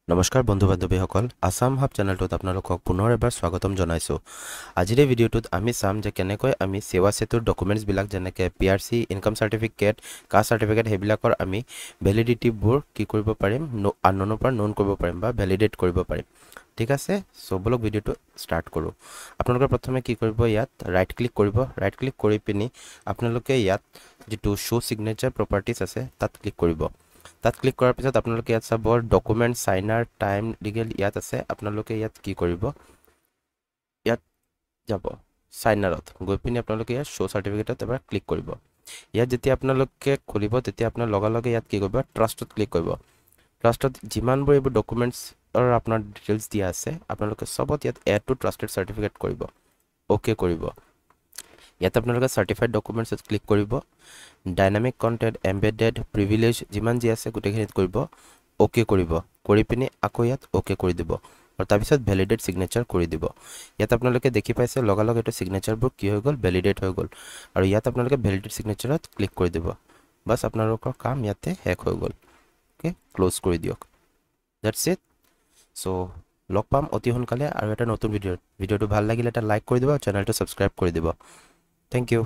নমস্কাৰ বন্ধু বান্ধৱীসকল আসাম হাব চেনেলটোত আপোনালোকক পুনৰ এবাৰ স্বাগতম জনাইছোঁ। আজিৰ এই ভিডিঅ'টোত আমি চাম যে কেনেকৈ আমি সেৱা সেতুৰ ডকুমেণ্টছবিলাক যেনেকৈ PRC, income certificate, caste certificate সেইবিলাকৰ আমি ভেলিডিটিবোৰ কি কৰিব পাৰিম, আননোনৰ পৰা নোন কৰিব পাৰিম বা ভেলিডেট কৰিব পাৰিম। ঠিক আছে, বলক ভিডিঅ'টো ষ্টাৰ্ট কৰোঁ। আপোনালোকে প্ৰথমে কি কৰিব, ইয়াত ৰাইট ক্লিক কৰিব। ৰাইট ক্লিক কৰি পিনি আপোনালোকে ইয়াত যিটো শ্ব' ছিগনেচাৰ প্ৰপাৰ্টিজ আছে তাত ক্লিক কৰিব। তাত ক্লিক কৰাৰ পিছত আপোনালোকে ইয়াত চাব ডকুমেণ্ট চাইনাৰ টাইম লিগেল ইয়াত আছে। আপোনালোকে ইয়াত কি কৰিব, ইয়াত যাব চাইনাৰত গৈ পিনি আপোনালোকে ইয়াত শ্ব' চাৰ্টিফিকেটত এবাৰ ক্লিক কৰিব। ইয়াত যেতিয়া আপোনালোকে খুলিব তেতিয়া আপোনাৰ লগে ইয়াত কি কৰিব, ট্ৰাষ্টত ক্লিক কৰিব। ট্ৰাষ্টত যিমানবোৰ এইবোৰ ডকুমেণ্টছৰ আপোনাৰ ডিটেইলছ দিয়া আছে আপোনালোকে চবত ইয়াত এড টু ট্ৰাষ্টেড চাৰ্টিফিকেট কৰিব, অ'কে কৰিব। ইয়াত আপোনালোকে চাৰ্টিফাইড ডকুমেণ্টছত ক্লিক কৰিব। ডাইনামিক কণ্টেণ্ট, এম্বেডেড, প্ৰিভিলেজ যিমান যি আছে গোটেইখিনিত কৰিব, অ'কে কৰিব। কৰি পিনি আকৌ ইয়াত অ'কে কৰি দিব আৰু তাৰপিছত ভেলিডেট ছিগনেচাৰ কৰি দিব। ইয়াত আপোনালোকে দেখি পাইছে লগালগ এইটো ছিগনেচাৰবোৰ কি হৈ গ'ল, ভেলিডেট হৈ গ'ল। আৰু ইয়াত আপোনালোকে ভেলিডেট ছিগনেচাৰত ক্লিক কৰি দিব। বাছ আপোনালোকৰ কাম ইয়াতে শেষ হৈ গ'ল। অ'কে, ক্ল'জ কৰি দিয়ক। That's it. লগ পাম অতি সোনকালে আৰু এটা নতুন ভিডিঅ'টো ভাল লাগিলে এটা লাইক কৰি দিব আৰু চেনেলটো ছাবস্ক্ৰাইব কৰি দিব। Thank you.